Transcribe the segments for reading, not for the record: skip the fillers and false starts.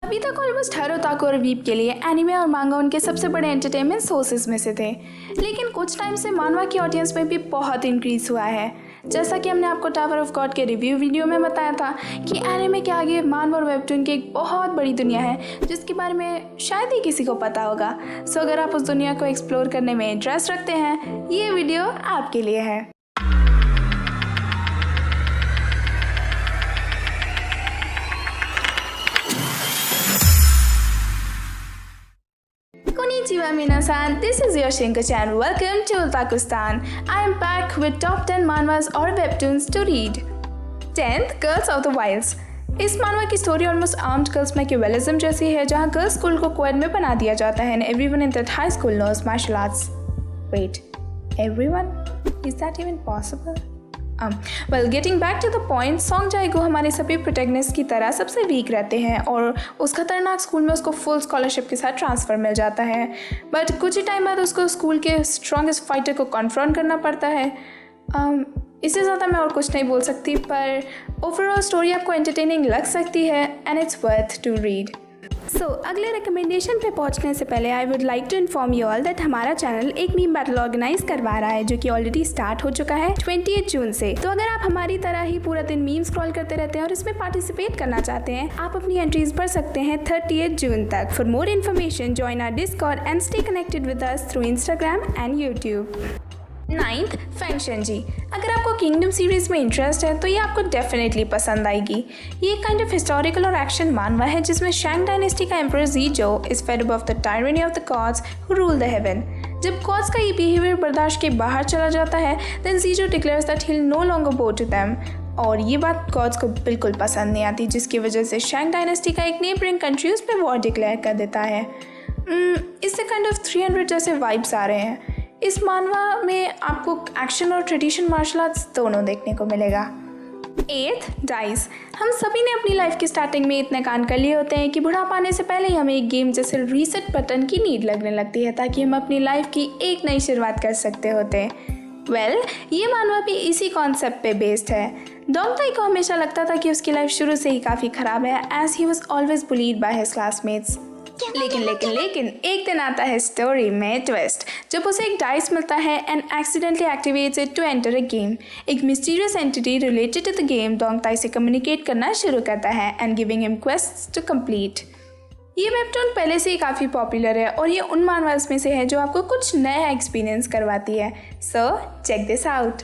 अभी तक ऑलमोस्ट हर ओताकू और वीप के लिए एनिमे और मांगा उनके सबसे बड़े एंटरटेनमेंट सोर्सेज में से थे, लेकिन कुछ टाइम से मानवा की ऑडियंस में भी बहुत इंक्रीज हुआ है। जैसा कि हमने आपको टावर ऑफ गॉड के रिव्यू वीडियो में बताया था कि एनिमे के आगे मानवा और वेबटून की एक बहुत बड़ी दुनिया है जिसके बारे में शायद ही किसी को पता होगा। सो अगर आप उस दुनिया को एक्सप्लोर करने में इंटरेस्ट रखते हैं, ये वीडियो आपके लिए है। Konnichiwa minasan, this is your Shinko-chan. Welcome to Otakustan. I am back with top 10 manhwas or webtoons to read. 10th, Girls of the Wilds. इस मानवा की स्टोरी ऑलमोस्ट आर्म्ड गर्ल्स मैकियावेलिज्म जैसी है, जहाँ गर्ल्स स्कूल को कोएड में बना दिया जाता है and everyone in that high school knows martial arts. Wait, everyone? Is that even possible? Well, getting back to the point, सॉन्ग जाएगो हमारे सभी प्रोटैगनिस्ट की तरह सबसे वीक रहते हैं और उस खतरनाक स्कूल में उसको फुल स्कॉलरशिप के साथ ट्रांसफ़र मिल जाता है। बट कुछ ही टाइम बाद उसको स्कूल के स्ट्रॉन्गेस्ट फाइटर को कन्फ्रंट करना पड़ता है। इससे ज़्यादा मैं और कुछ नहीं बोल सकती, पर ओवरऑल स्टोरी आपको एंटरटेनिंग लग सकती है and it's worth to read. अगले रिकमेंडेशन पे पहुंचने से पहले I would like to inform you all that हमारा चैनल एक मीम बैटल ऑर्गेनाइज करवा रहा है जो कि ऑलरेडी स्टार्ट हो चुका है 28 जून से। तो अगर आप हमारी तरह ही पूरा दिन मीम स्क्रॉल करते रहते हैं और इसमें पार्टिसिपेट करना चाहते हैं, आप अपनी एंट्रीज भर सकते हैं 30 जून तक। For more information join our discord and stay connected with us through Instagram and YouTube. 9th, फैंगशनजी। अगर आपको किंगडम सीरीज में इंटरेस्ट है तो ये आपको डेफिनेटली पसंद आएगी। ये एक काइंड ऑफ हिस्टोरिकल और एक्शन मानवा है जिसमें शैंग डायनेस्टी का emperor Zijo is fed above the tyranny of the gods who rule the heaven. जब गॉड्स का ये बिहेवियर बर्दाश्त के बाहर चला जाता है, then Zijo declares that he will no longer bow to them. और ये बात गॉड्स को बिल्कुल पसंद नहीं आती, जिसकी वजह से शैंग डायनेस्टी का एक नेबरिंग कंट्री उस पर वॉर डिक्लेयर कर देता है। इससे काइंड ऑफ 300 जैसे वाइब्स आ रहे हैं। इस मानवा में आपको एक्शन और ट्रेडिशन मार्शल आर्ट्स दोनों देखने को मिलेगा। 8th, dice. हम सभी ने अपनी लाइफ की स्टार्टिंग में इतने कान कर लिए होते हैं कि बुढ़ापा आने से पहले ही हमें एक गेम जैसे रीसेट बटन की नीड लगने लगती है ताकि हम अपनी लाइफ की एक नई शुरुआत कर सकते होते हैं। ये मानवा भी इसी कॉन्सेप्ट पे बेस्ड है। डोंगताई को हमेशा लगता था कि उसकी लाइफ शुरू से ही काफ़ी ख़राब है as he was always bullied by his classmates. लेकिन एक दिन आता है स्टोरी में ट्विस्ट, जब उसे एक डाइस मिलता है and accidentally activates it to enter a game. एक mysterious entity related to the game Dongtai से कम्युनिकेट करना शुरू करता है and giving him quests to complete. ये वेबटून पहले से ही काफ़ी पॉपुलर है और ये उन मानवास में से है जो आपको कुछ नया एक्सपीरियंस करवाती है। So check this out.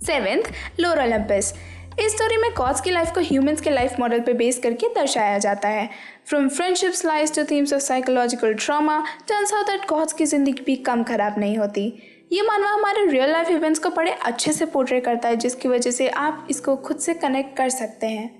7th, लोर ओलंपस। इस स्टोरी में गॉड्स की लाइफ को ह्यूमंस के लाइफ मॉडल पे बेस करके दर्शाया जाता है। From friendships lies to themes of psychological trauma, turns out that gods की ज़िंदगी भी कम खराब नहीं होती। ये मानवा हमारे रियल लाइफ इवेंट्स को बड़े अच्छे से पोर्ट्रे करता है, जिसकी वजह से आप इसको खुद से कनेक्ट कर सकते हैं।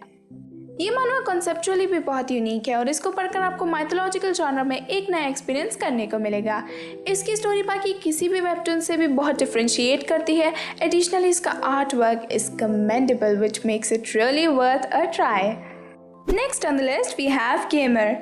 ये मानवा कॉन्सेप्चुअली भी बहुत यूनिक है और इसको पढ़कर आपको माइथोलॉजिकल जॉनर में एक नया एक्सपीरियंस करने को मिलेगा। इसकी स्टोरी बाकी किसी भी वेबटून से भी बहुत डिफ्रेंशिएट करती है। एडिशनली इसका art work is commendable which makes it really worth a try. Next on the list we have gamer.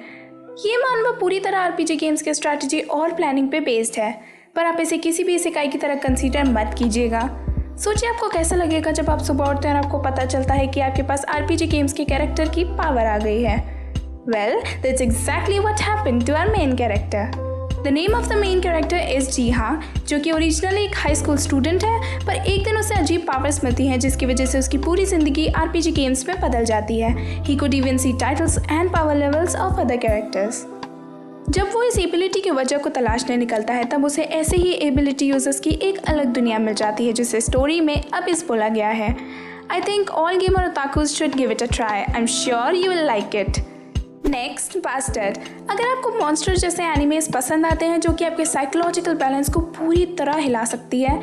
ये मानवा पूरी तरह आरपीजी गेम्स के स्ट्रैटेजी और प्लानिंग पे बेस्ड है, पर आप इसे किसी भी इकाई की तरह कंसीडर मत कीजिएगा। सोचिए आपको कैसा लगेगा जब आप सुबह उठते हैं और आपको पता चलता है कि आपके पास आरपीजी गेम्स के कैरेक्टर की पावर आ गई है। Well, that's exactly what happened to our main character. The name of the main character is Jiha, जो कि ओरिजिनली एक हाई स्कूल स्टूडेंट है, पर एक दिन उसे अजीब पावर्स मिलती हैं जिसकी वजह से उसकी पूरी जिंदगी आरपीजी गेम्स में बदल जाती है। He could even see titles and power levels of other characters. जब वो इस एबिलिटी की वजह को तलाशने निकलता है, तब उसे ऐसे ही एबिलिटी यूजर्स की एक अलग दुनिया मिल जाती है जिसे स्टोरी में अबिस बोला गया है। I think all gamer otakus should give it a try. I am sure you will like it. Next, bastard. अगर आपको मॉन्स्टर जैसे एनिमेस पसंद आते हैं जो कि आपके साइकोलॉजिकल बैलेंस को पूरी तरह हिला सकती है,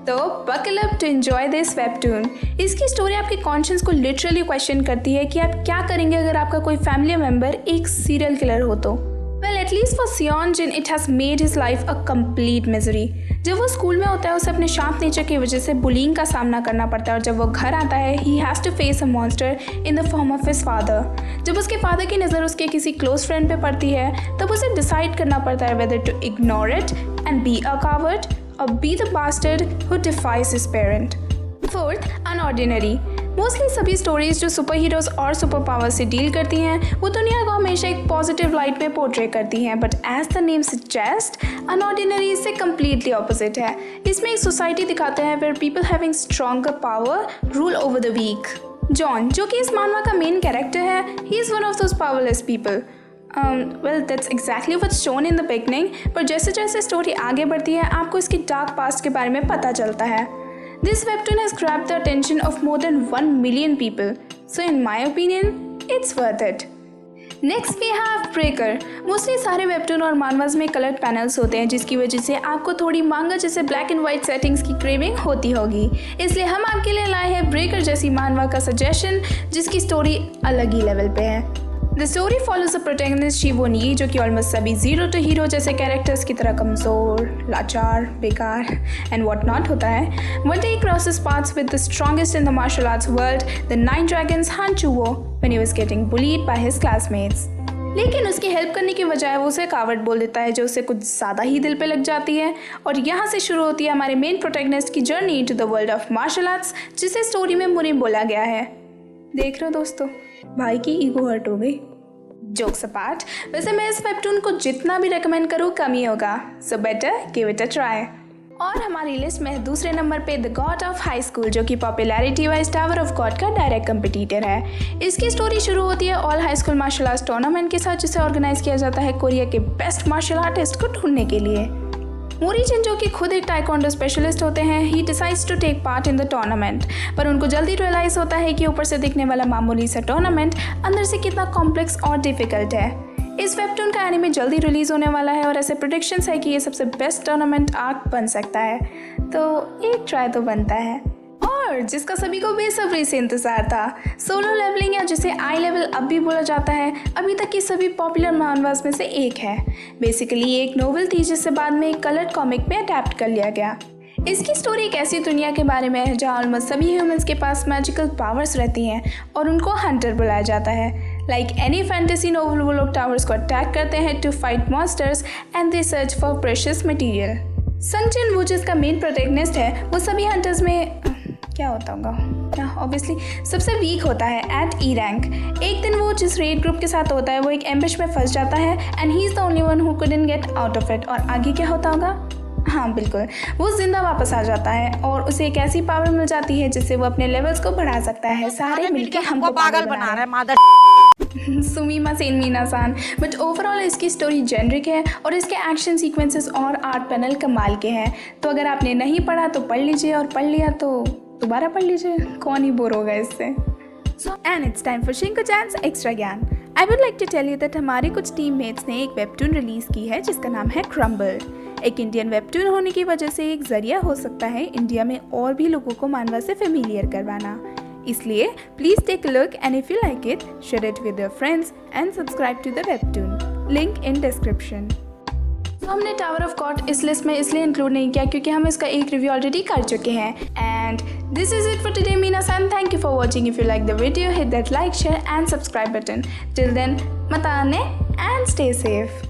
तो buckle up to enjoy this webtoon. इसकी स्टोरी आपके कॉन्शियस को लिटरली क्वेश्चन करती है कि आप क्या करेंगे अगर आपका कोई फैमिली मेम्बर एक सीरियल किलर हो तो। Well, at least for Seonjin, it has made his life a complete misery. जब वो स्कूल में होता है उसे अपने शांत नेचर की वजह से बुलिंग का सामना करना पड़ता है और जब वो घर आता है he has to face a monster in the form of his father. जब उसके फादर की नज़र उसके किसी क्लोज फ्रेंड पे पड़ती है, तब उसे डिसाइड करना पड़ता है whether to ignore it and be a coward or be the bastard who defies his parent. 4th, Unordinary. Mostly सभी स्टोरीज जो सुपर हीरोज और सुपर पावर से डील करती हैं वो दुनिया को हमेशा एक पॉजिटिव लाइट में पोर्ट्रे करती हैं, but as the name suggest unordinary इससे कम्प्लीटली ऑपोजिट है। इसमें एक सोसाइटी दिखाते हैं where people having stronger power rule over the weak. John, जो कि इस मानवा का मेन कैरेक्टर है, he is one of those powerless people. Well that's exactly what's shown in the beginning, पर जैसे जैसे स्टोरी आगे बढ़ती है आपको इसकी डार्क पास्ट के बारे में पता चलता है। This webtoon has grabbed the attention of more than 1 million people, so in my opinion, it's worth it. Next we have Breaker. Mostly सारे वेबटून और मानवास में कलर्ड पैनल्स होते हैं जिसकी वजह से आपको थोड़ी मांगा जैसे ब्लैक एंड वाइट सेटिंग्स की क्रेविंग होती होगी, इसलिए हम आपके लिए लाए हैं ब्रेकर जैसी मानवा का सजेशन जिसकी स्टोरी अलग ही लेवल पे है। The story follows the protagonist Shiwon Yi, जो कि ऑलमोस्ट सभी जीरो टू हीरो जैसे कैरेक्टर्स की तरह कमज़ोर, लाचार, बेकार एंड वॉट नॉट होता है। One day he crosses paths with the strongest in the martial arts world, the 9 dragons Han Chuwo, when he was getting bullied by his classmates. लेकिन उसकी हेल्प करने की बजाय वो उसे कावड़ बोल देता है जो उसे कुछ ज़्यादा ही दिल पे लग जाती है। और यहाँ से शुरू होती है हमारे मेन प्रोटैगनिस्ट की journey to the world of martial arts, जिसे स्टोरी में मुनीम बोला गया है। देख रहे हो दोस्तों, भाई की ईगो हर्ट हो गई। जोक्स अपार्ट, वैसे मैं इस वेबटून को जितना भी रेकमेंड करूँ कम ही होगा, so better give it a try. और हमारी लिस्ट में दूसरे नंबर पे the god of high school, जो कि popularity wise tower of god का डायरेक्ट कंपटीटर है। इसकी स्टोरी शुरू होती है all high school martial arts tournament के साथ, जिसे ऑर्गेनाइज किया जाता है कोरिया के बेस्ट मार्शल आर्टिस्ट को ढूंढने के लिए। मोरीजिन, जो कि खुद एक टाइकोंडो स्पेशलिस्ट होते हैं, he decides to take part in the tournament, पर उनको जल्दी रियलाइज होता है कि ऊपर से दिखने वाला मामूली सा टूर्नामेंट अंदर से कितना कॉम्प्लेक्स और डिफिकल्ट है। इस वेबटून का एनिमे जल्दी रिलीज होने वाला है और ऐसे प्रेडिक्शंस है कि ये सबसे बेस्ट टूर्नामेंट आर्क बन सकता है, तो एक ट्राई तो बनता है। और जिसका सभी को बेसब्री से इंतजार था, सोलो लेवलिंग, या जिसे आई लेवल अब भी बोला जाता है, अभी तक की सभी पॉपुलर मानवास में से एक है। बेसिकली एक नोवेल थी जिसे बाद में एक कलर्ड कॉमिक में अडैप्ट कर लिया गया। इसकी स्टोरी एक ऐसी दुनिया के बारे में है जहाँ ऑलमोस्ट सभी ह्यूमंस के पास मैजिकल पावर्स रहती हैं और उनको हंटर बुलाया जाता है। लाइक एनी फैंटेसी नोवेल, वो लोग टावर्स को अटैक करते हैं to fight monsters and they search for precious material. Sung Jin वू, जिसका मेन प्रोटैगनिस्ट है, वो सभी हंटर्स में क्या होता होगा, ऑब्वियसली सबसे वीक होता है एट ई रैंक। एक दिन वो जिस रेड ग्रुप के साथ होता है वो एक एम्बिश में फंस जाता है and he is the only one who couldn't get out of it. और आगे क्या होता होगा? हाँ बिल्कुल, वो जिंदा वापस आ जाता है और उसे एक ऐसी पावर मिल जाती है जिससे वो अपने लेवल्स को बढ़ा सकता है। सारे मिलकर हमको पागल बना रहे हैं मादर सुमीमा सेन मीना-सान। बट ओवरऑल इसकी स्टोरी जेनरिक है और इसके एक्शन सीक्वेंसेस और आर्ट पैनल कमाल के हैं। तो अगर आपने नहीं पढ़ा तो पढ़ लीजिए, और पढ़ लिया तो दोबारा पढ़ लीजिए, कौन ही बोर होगा इससे। So and it's time for Shinkochan's extra ज्ञान। I would like to tell you that हमारे कुछ टीममेट्स ने एक वेबटून रिलीज की है जिसका नाम है क्रम्बल। एक इंडियन वेबटून होने की वजह से एक जरिया हो सकता है इंडिया में और भी लोगों को मानवा से फेमिलियर करवाना। इसलिए please take a look and if you like it share it with your friends and subscribe to the webtoon, link in description. तो हमने टावर ऑफ गॉड इस लिस्ट में इसलिए इंक्लूड नहीं किया क्योंकि हम इसका एक रिव्यू ऑलरेडी कर चुके हैं। And this is it for today मीना-सान, thank you for watching. If you like the video hit that like, share and subscribe button. Till then मताने एंड स्टे सेफ।